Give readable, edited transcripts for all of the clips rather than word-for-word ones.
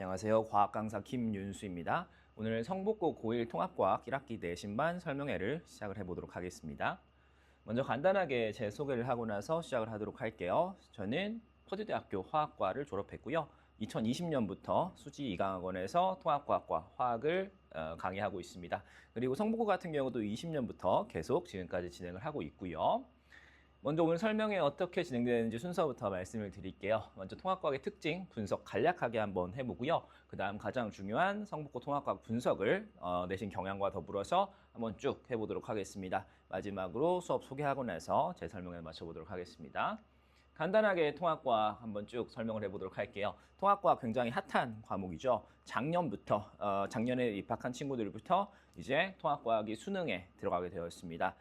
안녕하세요. 과학 강사 김윤수입니다. 오늘 성북고 고1 통합과학 1학기 내신반 설명회를 시작을 해보도록 하겠습니다. 먼저 간단하게 제 소개를 하고 나서 시작을 하도록 할게요. 저는 퍼듀대학교 화학과를 졸업했고요. 2020년부터 수지 이강학원에서 통합과학과 화학을 강의하고 있습니다. 그리고 성북고 같은 경우도 20년부터 계속 지금까지 진행을 하고 있고요. 먼저 오늘 설명회 어떻게 진행되는지 순서부터 말씀을 드릴게요. 먼저 통합과학의 특징, 분석 간략하게 한번 해보고요. 그 다음 가장 중요한 성북고 통합과학 분석을 내신 경향과 더불어서 한번 쭉 해보도록 하겠습니다. 마지막으로 수업 소개하고 나서 제 설명을 마쳐보도록 하겠습니다. 간단하게 통합과학 한번 쭉 설명을 해보도록 할게요. 통합과학 굉장히 핫한 과목이죠. 작년부터, 작년에 입학한 친구들부터 이제 통합과학이 수능에 들어가게 되었습니다.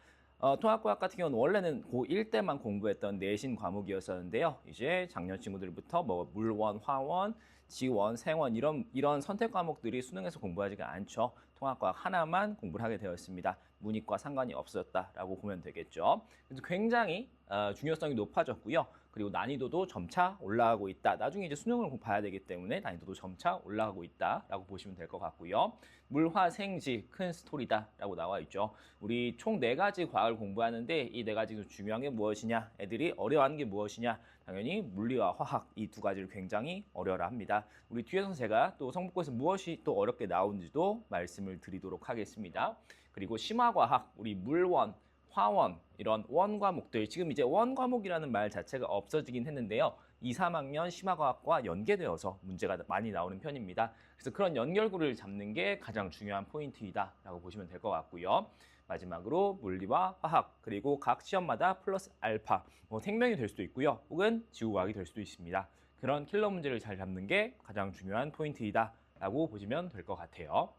통합과학 같은 경우는 원래는 고1 때만 공부했던 내신 과목이었었는데요. 이제 작년 친구들부터 뭐 물원, 화원, 지원, 생원 이런 선택 과목들이 수능에서 공부하지가 않죠. 통합과학 하나만 공부를 하게 되었습니다. 문이과 상관이 없었다라고 보면 되겠죠. 그래서 굉장히 중요성이 높아졌고요. 그리고 난이도도 점차 올라가고 있다. 나중에 이제 수능을 봐야 되기 때문에 난이도도 점차 올라가고 있다라고 보시면 될 것 같고요. 물화생지 큰 스토리다라고 나와 있죠. 우리 총 4가지 과학을 공부하는데 이 4가지 중 중요한 게 무엇이냐? 애들이 어려워하는 게 무엇이냐? 당연히 물리와 화학 이 2가지를 굉장히 어려워라 합니다. 우리 뒤에서 제가 또 성북고에서 무엇이 또 어렵게 나오는지도 말씀을 드리도록 하겠습니다. 그리고 심화과학, 우리 물원, 화원 이런 원 과목들 지금 이제 원 과목이라는 말 자체가 없어지긴 했는데요. 2, 3학년 심화과학과 연계되어서 문제가 많이 나오는 편입니다. 그래서 그런 연결고리를 잡는 게 가장 중요한 포인트이다 라고 보시면 될 것 같고요. 마지막으로 물리와 화학 그리고 각 시험마다 플러스 알파 생명이 될 수도 있고요. 혹은 지구과학이 될 수도 있습니다. 그런 킬러 문제를 잘 잡는 게 가장 중요한 포인트이다 라고 보시면 될 것 같아요.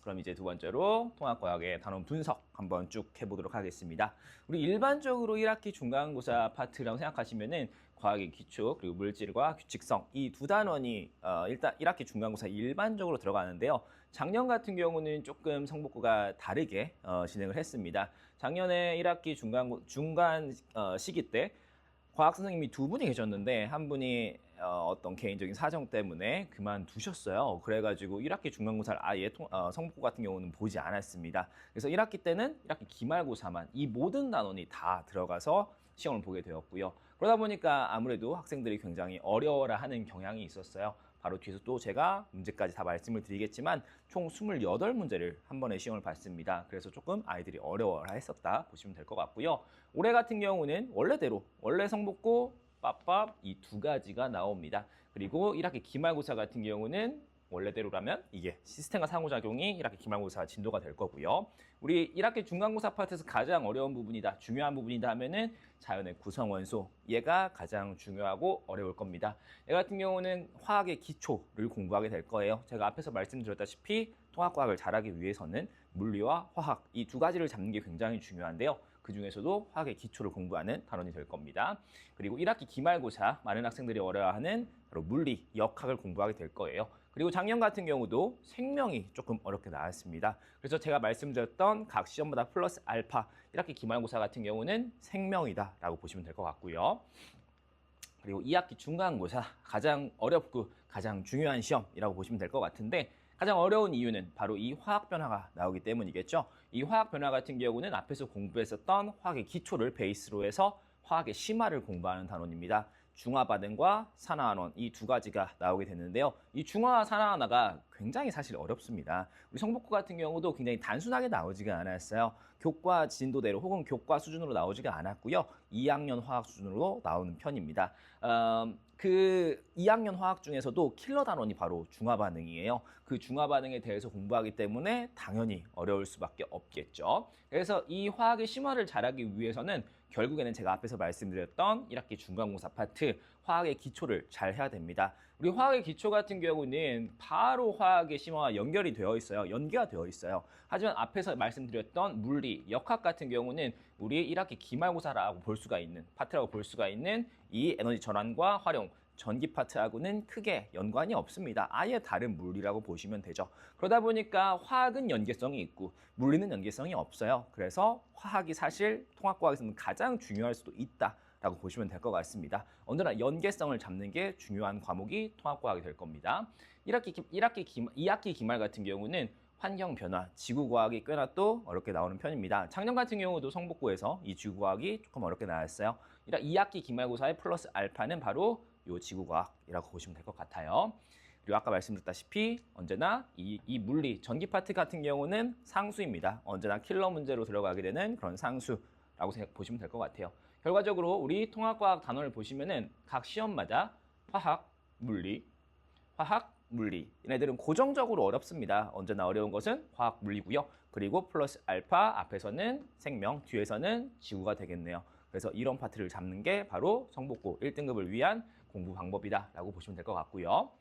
그럼 이제 두 번째로 통합과학의 단원 분석 한번 쭉 해보도록 하겠습니다. 우리 일반적으로 1학기 중간고사 파트라고 생각하시면은 과학의 기초 그리고 물질과 규칙성 이 2단원이 일단 1학기 중간고사 일반적으로 들어가는데요. 작년 같은 경우는 조금 성북고가 다르게 진행을 했습니다. 작년에 1학기 중간 시기 때 과학 선생님이 2분이 계셨는데 한 분이 어떤 개인적인 사정 때문에 그만두셨어요. 그래가지고 1학기 중간고사를 아예 성북고 같은 경우는 보지 않았습니다. 그래서 1학기 때는 1학기 기말고사만 이 모든 단원이 다 들어가서 시험을 보게 되었고요. 그러다 보니까 아무래도 학생들이 굉장히 어려워라 하는 경향이 있었어요. 바로 뒤에서 또 제가 문제까지 다 말씀을 드리겠지만 총 28문제를 한 번에 시험을 봤습니다. 그래서 조금 아이들이 어려워라 했었다 보시면 될 것 같고요. 올해 같은 경우는 원래대로 원래 성북고 빠빠 이 2가지가 나옵니다. 그리고 1학기 기말고사 같은 경우는 원래대로라면 이게 시스템과 상호작용이 1학기 기말고사 진도가 될 거고요. 우리 1학기 중간고사 파트에서 가장 어려운 부분이다, 중요한 부분이다 하면은 자연의 구성원소. 얘가 가장 중요하고 어려울 겁니다. 얘 같은 경우는 화학의 기초를 공부하게 될 거예요. 제가 앞에서 말씀드렸다시피 통합과학을 잘하기 위해서는 물리와 화학 이 2가지를 잡는 게 굉장히 중요한데요. 그 중에서도 화학의 기초를 공부하는 단원이 될 겁니다. 그리고 1학기 기말고사 많은 학생들이 어려워하는 바로 물리, 역학을 공부하게 될 거예요. 그리고 작년 같은 경우도 생명이 조금 어렵게 나왔습니다. 그래서 제가 말씀드렸던 각 시험마다 플러스 알파 1학기 기말고사 같은 경우는 생명이다 라고 보시면 될 것 같고요. 그리고 2학기 중간고사 가장 어렵고 가장 중요한 시험이라고 보시면 될 것 같은데 가장 어려운 이유는 바로 이 화학 변화가 나오기 때문이겠죠. 이 화학 변화 같은 경우는 앞에서 공부했었던 화학의 기초를 베이스로 해서 화학의 심화를 공부하는 단원입니다. 중화 반응과 산화환원 이 2가지가 나오게 되는데요. 이 중화와 산화환화가 굉장히 사실 어렵습니다. 우리 성북고 같은 경우도 굉장히 단순하게 나오지가 않았어요. 교과 진도대로 혹은 교과 수준으로 나오지가 않았고요. 2학년 화학 수준으로 나오는 편입니다. 그 2학년 화학 중에서도 킬러 단원이 바로 중화 반응이에요. 그 중화 반응에 대해서 공부하기 때문에 당연히 어려울 수밖에 없겠죠. 그래서 이 화학의 심화를 잘하기 위해서는 결국에는 제가 앞에서 말씀드렸던 1학기 중간고사 파트 화학의 기초를 잘 해야 됩니다. 우리 화학의 기초 같은 경우는 바로 화학의 심화와 연결이 되어 있어요. 연계가 되어 있어요. 하지만 앞에서 말씀드렸던 물리, 역학 같은 경우는 우리 1학기 기말고사라고 볼 수가 있는 파트라고 볼 수가 있는 이 에너지 전환과 활용 전기 파트하고는 크게 연관이 없습니다. 아예 다른 물리라고 보시면 되죠. 그러다 보니까 화학은 연계성이 있고 물리는 연계성이 없어요. 그래서 화학이 사실 통합과학에서는 가장 중요할 수도 있다 라고 보시면 될 것 같습니다. 언제나 연계성을 잡는 게 중요한 과목이 통합과학이 될 겁니다. 2학기 기말 같은 경우는 환경 변화, 지구과학이 꽤나 또 어렵게 나오는 편입니다. 작년 같은 경우도 성북고에서 이 지구과학이 조금 어렵게 나왔어요. 2학기 기말고사의 플러스 알파는 바로 이 지구과학이라고 보시면 될 것 같아요. 그리고 아까 말씀드렸다시피 언제나 이 물리, 전기 파트 같은 경우는 상수입니다. 언제나 킬러 문제로 들어가게 되는 그런 상수라고 보시면 될 것 같아요. 결과적으로 우리 통합과학 단원을 보시면은 각 시험마다 화학, 물리, 얘네들은 고정적으로 어렵습니다. 언제나 어려운 것은 화학, 물리고요. 그리고 플러스 알파 앞에서는 생명, 뒤에서는 지구가 되겠네요. 그래서 이런 파트를 잡는 게 바로 성북고 1등급을 위한 공부 방법이다라고 보시면 될 것 같고요.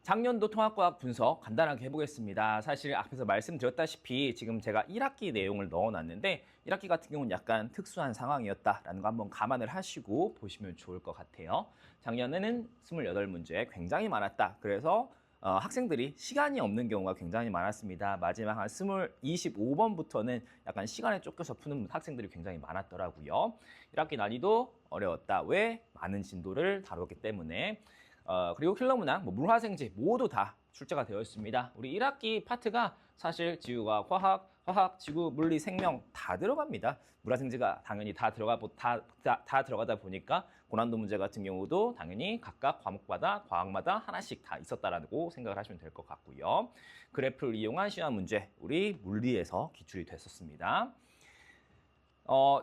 작년도 통합과학 분석 간단하게 해보겠습니다. 사실 앞에서 말씀드렸다시피 지금 제가 1학기 내용을 넣어놨는데 1학기 같은 경우는 약간 특수한 상황이었다라는 거 한번 감안을 하시고 보시면 좋을 것 같아요. 작년에는 28문제 굉장히 많았다. 그래서 학생들이 시간이 없는 경우가 굉장히 많았습니다. 마지막 한 25번부터는 약간 시간에 쫓겨서 푸는 학생들이 굉장히 많았더라고요. 1학기 난이도 어려웠다. 왜? 많은 진도를 다뤘기 때문에. 그리고 킬러문항, 물화생지 모두 다 출제가 되어 있습니다. 우리 1학기 파트가 사실 지구과학, 화학, 지구, 물리, 생명 다 들어갑니다. 물화생지가 당연히 다 들어가다 보니까 고난도 문제 같은 경우도 당연히 각각 과학마다 하나씩 다 있었다라고 생각을 하시면 될 것 같고요. 그래프를 이용한 시험 문제, 우리 물리에서 기출이 됐었습니다.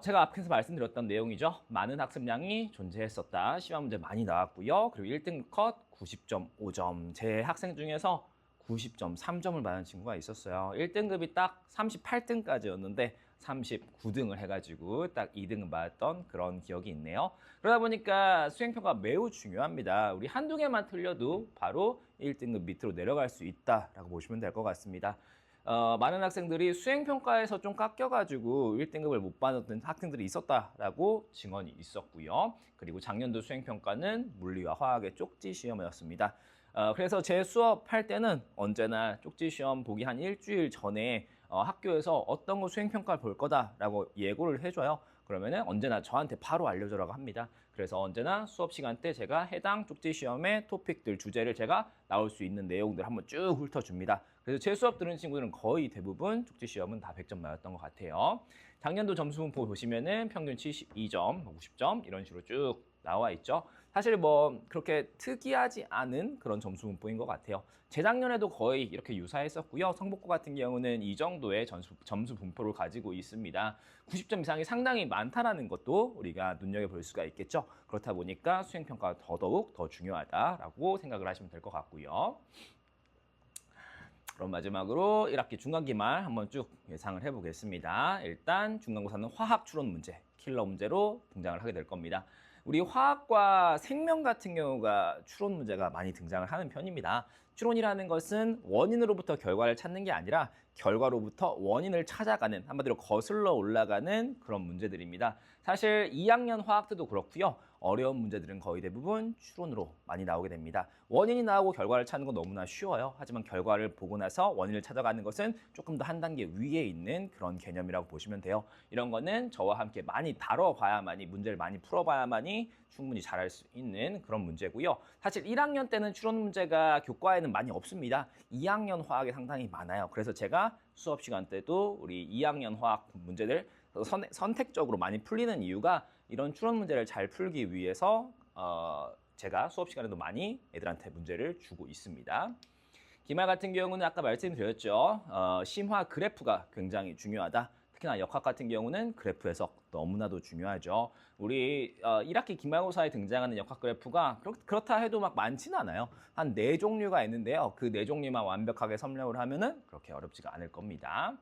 제가 앞에서 말씀드렸던 내용이죠. 많은 학습량이 존재했었다. 시험 문제 많이 나왔고요. 그리고 1등 컷 90.5점. 제 학생 중에서 90.3점을 받은 친구가 있었어요. 1등급이 딱 38등까지였는데 39등을 해가지고 딱 2등을 받았던 그런 기억이 있네요. 그러다 보니까 수행평가 매우 중요합니다. 우리 한두 개만 틀려도 바로 1등급 밑으로 내려갈 수 있다라고 보시면 될 것 같습니다. 많은 학생들이 수행평가에서 좀 깎여가지고 1등급을 못 받았던 학생들이 있었다라고 증언이 있었고요. 그리고 작년도 수행평가는 물리와 화학의 쪽지 시험이었습니다. 그래서 제 수업할 때는 언제나 쪽지 시험 보기 한 일주일 전에 학교에서 어떤 거 수행평가를 볼 거다라고 예고를 해줘요. 그러면은 언제나 저한테 바로 알려줘라고 합니다. 그래서 언제나 수업 시간 때 제가 해당 쪽지 시험의 토픽들, 주제를 제가 나올 수 있는 내용들 한번 쭉 훑어줍니다. 그래서 제 수업 들은 친구들은 거의 대부분 쪽지 시험은 다 100점 맞았던 것 같아요. 작년도 점수 보시면은 평균 72점, 50점 이런 식으로 쭉 나와 있죠. 사실 뭐 그렇게 특이하지 않은 그런 점수 분포인 것 같아요. 재작년에도 거의 이렇게 유사했었고요. 성북고 같은 경우는 이 정도의 점수 분포를 가지고 있습니다. 90점 이상이 상당히 많다라는 것도 우리가 눈여겨볼 수가 있겠죠. 그렇다 보니까 수행평가가 더더욱 더 중요하다라고 생각을 하시면 될 것 같고요. 그럼 마지막으로 1학기 중간기말 한번 쭉 예상을 해보겠습니다. 일단 중간고사는 화학 추론 문제, 킬러 문제로 등장을 하게 될 겁니다. 우리 화학과 생명 같은 경우가 추론 문제가 많이 등장을 하는 편입니다. 추론이라는 것은 원인으로부터 결과를 찾는 게 아니라 결과로부터 원인을 찾아가는, 한마디로 거슬러 올라가는 그런 문제들입니다. 사실 2학년 화학도 그렇고요. 어려운 문제들은 거의 대부분 추론으로 많이 나오게 됩니다. 원인이 나오고 결과를 찾는 건 너무나 쉬워요. 하지만 결과를 보고 나서 원인을 찾아가는 것은 조금 더 한 단계 위에 있는 그런 개념이라고 보시면 돼요. 이런 거는 저와 함께 많이 다뤄봐야만이, 문제를 많이 풀어봐야만이 충분히 잘할 수 있는 그런 문제고요. 사실 1학년 때는 추론 문제가 교과에는 많이 없습니다. 2학년 화학에 상당히 많아요. 그래서 제가 수업 시간 때도 우리 2학년 화학 문제들 선택적으로 많이 풀리는 이유가 이런 추론 문제를 잘 풀기 위해서 제가 수업 시간에도 많이 애들한테 문제를 주고 있습니다. 기말 같은 경우는 아까 말씀드렸죠. 심화 그래프가 굉장히 중요하다. 특히나 역학 같은 경우는 그래프 해석 너무나도 중요하죠. 우리 1학기 기말고사에 등장하는 역학 그래프가 그렇다 해도 막 많지는 않아요. 한 4종류가 있는데요. 그 4종류만 완벽하게 설명을 하면은 그렇게 어렵지가 않을 겁니다.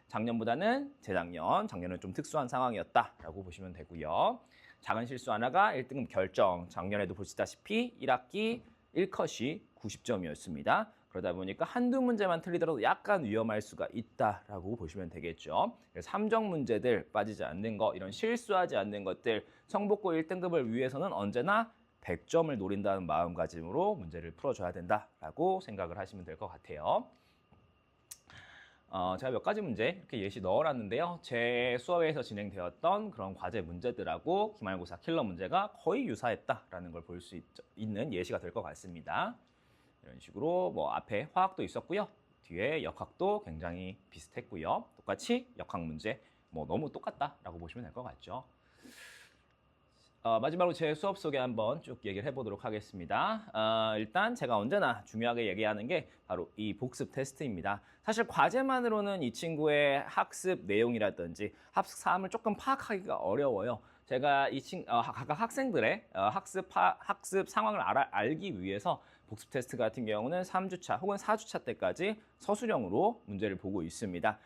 작년보다는 작년은 좀 특수한 상황이었다라고 보시면 되고요. 작은 실수 하나가 1등급 결정. 작년에도 보시다시피 1학기 1컷이 90점이었습니다. 그러다 보니까 한두 문제만 틀리더라도 약간 위험할 수가 있다라고 보시면 되겠죠. 그래서 함정 문제들 빠지지 않는 거, 이런 실수하지 않는 것들, 성북고 1등급을 위해서는 언제나 100점을 노린다는 마음가짐으로 문제를 풀어줘야 된다라고 생각을 하시면 될 것 같아요. 제가 몇 가지 문제 이렇게 예시 넣어놨는데요. 제 수업에서 진행되었던 그런 과제 문제들하고 기말고사 킬러 문제가 거의 유사했다라는 걸 볼 수 있는 예시가 될 것 같습니다. 이런 식으로 뭐 앞에 화학도 있었고요. 뒤에 역학도 굉장히 비슷했고요. 똑같이 역학 문제 뭐 너무 똑같다라고 보시면 될 것 같죠. 마지막으로 제 수업 소개 한번 쭉 얘기를 해보도록 하겠습니다. 일단 제가 언제나 중요하게 얘기하는 게 바로 이 복습 테스트입니다. 사실 과제만으로는 이 친구의 학습 내용이라든지 학습 사항을 조금 파악하기가 어려워요. 제가 각각 학생들의 학습 상황을 알기 위해서 복습 테스트 같은 경우는 3주차 혹은 4주차 때까지 서술형으로 문제를 보고 있습니다.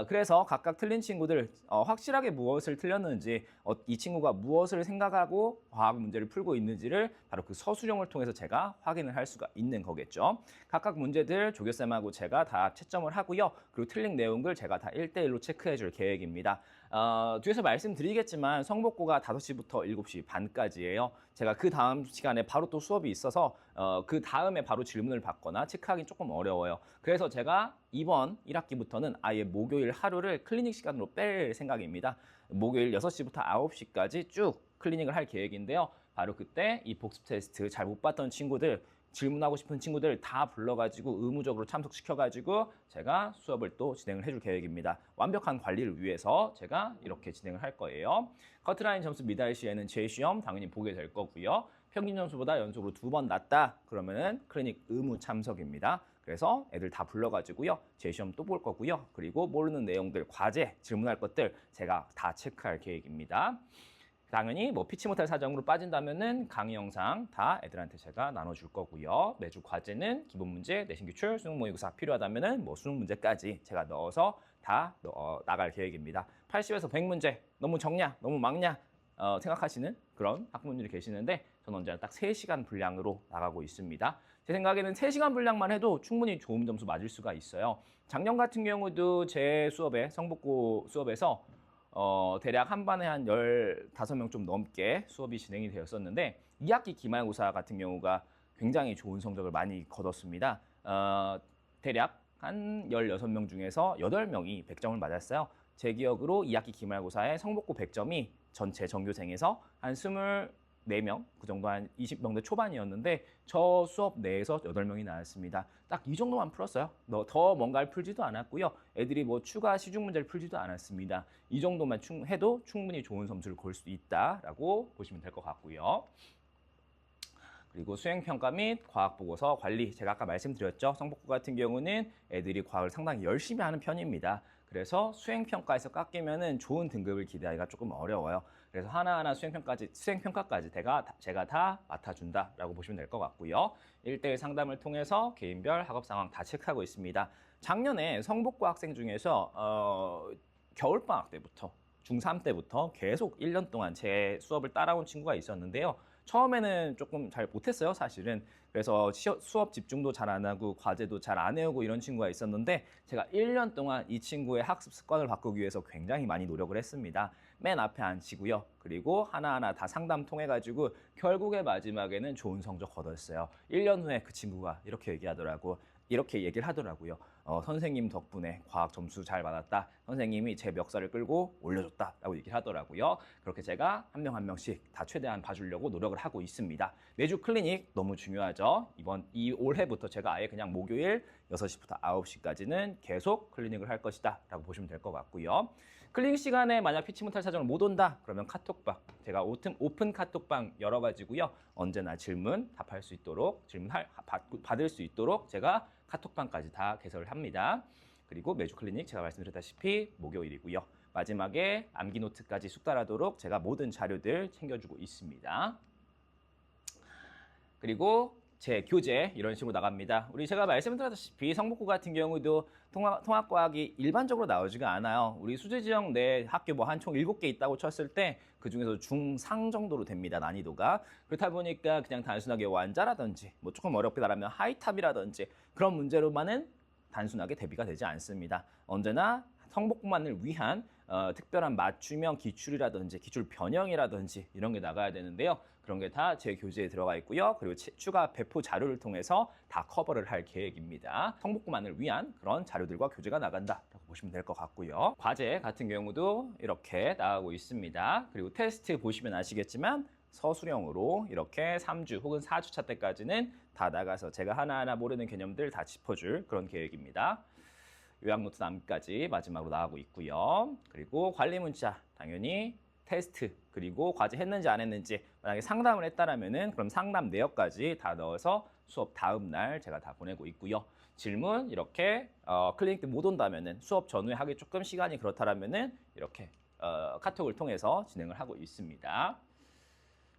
그래서 각각 틀린 친구들 확실하게 무엇을 틀렸는지 이 친구가 무엇을 생각하고 과학 문제를 풀고 있는지를 바로 그 서술형을 통해서 제가 확인을 할 수가 있는 거겠죠. 각각 문제들 조교쌤하고 제가 다 채점을 하고요. 그리고 틀린 내용을 제가 다 1대1로 체크해 줄 계획입니다. 뒤에서 말씀드리겠지만 성복고가 5시부터 7시 반까지예요. 제가 그 다음 시간에 바로 또 수업이 있어서 그 다음에 바로 질문을 받거나 체크하기 조금 어려워요. 그래서 제가 이번 1학기부터는 아예 목요일 하루를 클리닉 시간으로 뺄 생각입니다. 목요일 6시부터 9시까지 쭉 클리닉을 할 계획인데요. 바로 그때 이 복습 테스트 잘 못 봤던 친구들, 질문하고 싶은 친구들 다 불러가지고 의무적으로 참석시켜가지고 제가 수업을 또 진행을 해줄 계획입니다. 완벽한 관리를 위해서 제가 이렇게 진행을 할 거예요. 커트라인 점수 미달 시에는 제 시험 당연히 보게 될 거고요. 평균 점수보다 연속으로 2번 낮다 그러면은 클리닉 의무 참석입니다. 그래서 애들 다 불러가지고요. 제 시험 또 볼 거고요. 그리고 모르는 내용들, 과제, 질문할 것들 제가 다 체크할 계획입니다. 당연히 뭐 피치 못할 사정으로 빠진다면은 강의 영상 다 애들한테 제가 나눠줄 거고요. 매주 과제는 기본 문제, 내신 기출, 수능 모의고사 필요하다면은 뭐 수능 문제까지 제가 넣어서 다 나갈 계획입니다. 80에서 100문제 너무 적냐, 너무 막냐 생각하시는 그런 학부모님들이 계시는데 저는 언제나 딱 3시간 분량으로 나가고 있습니다. 제 생각에는 3시간 분량만 해도 충분히 좋은 점수 맞을 수가 있어요. 작년 같은 경우도 제 수업에 성복고 수업에서 대략 한 반에 한 15명 좀 넘게 수업이 진행이 되었었는데 2학기 기말고사 같은 경우가 굉장히 좋은 성적을 많이 거뒀습니다. 대략 한 16명 중에서 8명이 100점을 맞았어요. 제 기억으로 2학기 기말고사에 성복고 100점이 전체 전교생에서 한 24명, 그 정도 한 20명대 초반이었는데 저 수업 내에서 8명이 나왔습니다. 딱 이 정도만 풀었어요. 더 뭔가를 풀지도 않았고요. 애들이 뭐 추가 시중 문제를 풀지도 않았습니다. 이 정도만 해도 충분히 좋은 점수를 걸 수 있다라고 보시면 될 것 같고요. 그리고 수행평가 및 과학보고서 관리, 제가 아까 말씀드렸죠. 성복고 같은 경우는 애들이 과학을 상당히 열심히 하는 편입니다. 그래서 수행평가에서 깎이면은 좋은 등급을 기대하기가 조금 어려워요. 그래서 하나하나 수행평가까지 제가 다 맡아준다라고 보시면 될 것 같고요. 1대1 상담을 통해서 개인별 학업 상황 다 체크하고 있습니다. 작년에 성복고 학생 중에서 겨울방학 때부터 중3 때부터 계속 1년 동안 제 수업을 따라온 친구가 있었는데요. 처음에는 조금 잘 못했어요, 사실은. 그래서 수업 집중도 잘 안 하고 과제도 잘 안 해오고 이런 친구가 있었는데 제가 1년 동안 이 친구의 학습 습관을 바꾸기 위해서 굉장히 많이 노력을 했습니다. 맨 앞에 앉히고요. 그리고 하나하나 다 상담 통해가지고 결국에 마지막에는 좋은 성적 거뒀어요. 1년 후에 그 친구가 이렇게 얘기를 하더라고요. 선생님 덕분에 과학 점수 잘 받았다. 선생님이 제 멱살을 끌고 올려줬다라고 얘기를 하더라고요. 그렇게 제가 한 명 한 명씩 다 최대한 봐주려고 노력을 하고 있습니다. 매주 클리닉 너무 중요하죠. 올해부터 제가 아예 그냥 목요일 6시부터 9시까지는 계속 클리닉을 할 것이다 라고 보시면 될 것 같고요. 클리닉 시간에 만약 피치 못할 사정을 못 온다 그러면 카톡방, 제가 오픈 카톡방 열어가지고요. 언제나 질문 답할 수 있도록, 받을 수 있도록 제가 카톡방까지 다 개설을 합니다. 그리고 매주 클리닉 제가 말씀드렸다시피 목요일이고요. 마지막에 암기 노트까지 숙달하도록 제가 모든 자료들 챙겨주고 있습니다. 그리고 제 교재 이런 식으로 나갑니다. 제가 말씀드렸다시피 성복고 같은 경우도 통합과학이 일반적으로 나오지가 않아요. 우리 수제지역 내 학교 뭐 한 총 7개 있다고 쳤을 때 그중에서 중상 정도로 됩니다. 난이도가. 그렇다 보니까 그냥 단순하게 완자라든지 뭐 조금 어렵게 말하면 하이탑이라든지 그런 문제로만은 단순하게 대비가 되지 않습니다. 언제나 성복고만을 위한 특별한 맞춤형 기출이라든지 기출 변형이라든지 이런 게 나가야 되는데요. 그런 게 다 제 교재에 들어가 있고요. 그리고 추가 배포 자료를 통해서 다 커버를 할 계획입니다. 성복고만을 위한 그런 자료들과 교재가 나간다라고 보시면 될 것 같고요. 과제 같은 경우도 이렇게 나가고 있습니다. 그리고 테스트 보시면 아시겠지만 서술형으로 이렇게 3주 혹은 4주차 때까지는 다 나가서 제가 하나하나 모르는 개념들 다 짚어줄 그런 계획입니다. 요약노트 남기까지 마지막으로 나가고 있고요. 그리고 관리 문자 당연히 테스트 그리고 과제 했는지 안 했는지 만약에 상담을 했다라면은 그럼 상담 내역까지 다 넣어서 수업 다음 날 제가 다 보내고 있고요. 질문 이렇게 클리닉 때 못 온다면은 수업 전후에 하기 조금 시간이 그렇다라면은 이렇게 카톡을 통해서 진행을 하고 있습니다.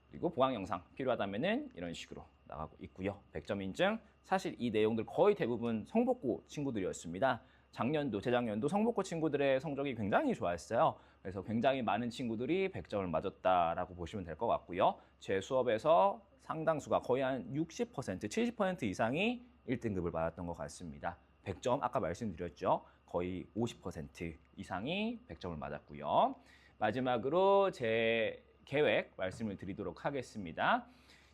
그리고 보강 영상 필요하다면은 이런 식으로 나가고 있고요. 100점 인증 사실 이 내용들 거의 대부분 성복고 친구들이었습니다. 작년도 재작년도 성복고 친구들의 성적이 굉장히 좋았어요. 그래서 굉장히 많은 친구들이 100점을 맞았다라고 보시면 될 것 같고요. 제 수업에서 상당수가 거의 한 60%, 70% 이상이 1등급을 받았던 것 같습니다. 100점 아까 말씀드렸죠. 거의 50% 이상이 100점을 맞았고요. 마지막으로 제 계획 말씀을 드리도록 하겠습니다.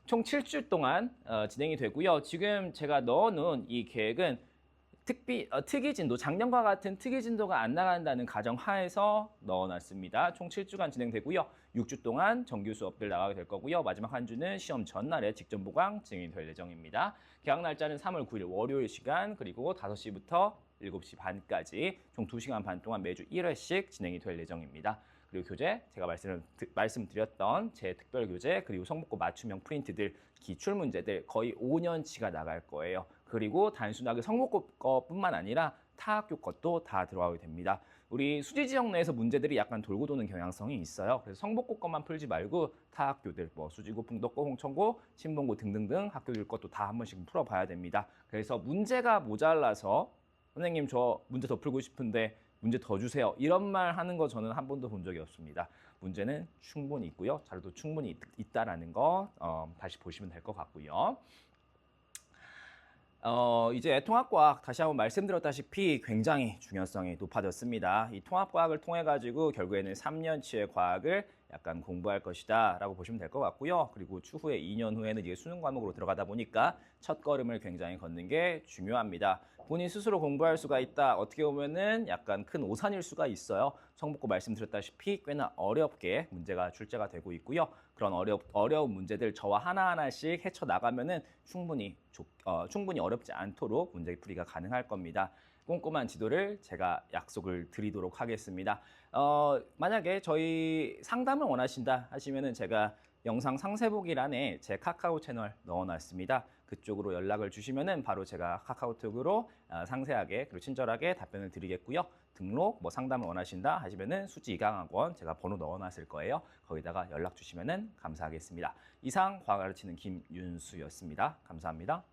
총 7주 동안 진행이 되고요. 지금 제가 넣어놓은 이 계획은 특이 진도, 작년과 같은 특이 진도가 안 나간다는 가정하에서 넣어놨습니다. 총 7주간 진행되고요. 6주 동안 정규 수업들 나가게 될 거고요. 마지막 한 주는 시험 전날에 직전 보강 진행이 될 예정입니다. 개학 날짜는 3월 9일 월요일 시간 그리고 5시부터 7시 반까지 총 2시간 반 동안 매주 1회씩 진행이 될 예정입니다. 그리고 교재, 제가 말씀드렸던 제 특별 교재, 그리고 성복고 맞춤형 프린트들, 기출 문제들 거의 5년치가 나갈 거예요. 그리고 단순하게 성복고 것뿐만 아니라 타 학교 것도 다 들어가게 됩니다. 우리 수지 지역 내에서 문제들이 약간 돌고 도는 경향성이 있어요. 그래서 성복고 것만 풀지 말고 타 학교들, 뭐 수지고, 풍덕고, 홍천고, 신봉고 등등등 학교들 것도 다 한 번씩 풀어봐야 됩니다. 그래서 문제가 모자라서 선생님 저 문제 더 풀고 싶은데 문제 더 주세요. 이런 말 하는 거 저는 한 번도 본 적이 없습니다. 문제는 충분히 있고요. 자료도 충분히 있다라는 거 다시 보시면 될 것 같고요. 이제 통합과학 다시 한번 말씀드렸다시피 굉장히 중요성이 높아졌습니다. 이 통합과학을 통해 가지고 결국에는 3년치의 과학을 약간 공부할 것이다 라고 보시면 될 것 같고요. 그리고 추후에 2년 후에는 이제 수능 과목으로 들어가다 보니까 첫 걸음을 굉장히 걷는 게 중요합니다. 본인 스스로 공부할 수가 있다. 어떻게 보면은 약간 큰 오산일 수가 있어요. 성복고 말씀드렸다시피 꽤나 어렵게 문제가 출제가 되고 있고요. 그런 어려운 문제들 저와 하나하나씩 헤쳐나가면은 충분히 어렵지 않도록 문제풀이가 가능할 겁니다. 꼼꼼한 지도를 제가 약속을 드리도록 하겠습니다. 만약에 저희 상담을 원하신다 하시면은 제가 영상 상세보기란에 제 카카오 채널 넣어놨습니다. 그쪽으로 연락을 주시면은 바로 제가 카카오톡으로 상세하게 그리고 친절하게 답변을 드리겠고요. 등록 상담을 원하신다 하시면은 수지 이강학원 제가 번호 넣어놨을 거예요. 거기다가 연락 주시면은 감사하겠습니다. 이상 과학 가르치는 김윤수였습니다. 감사합니다.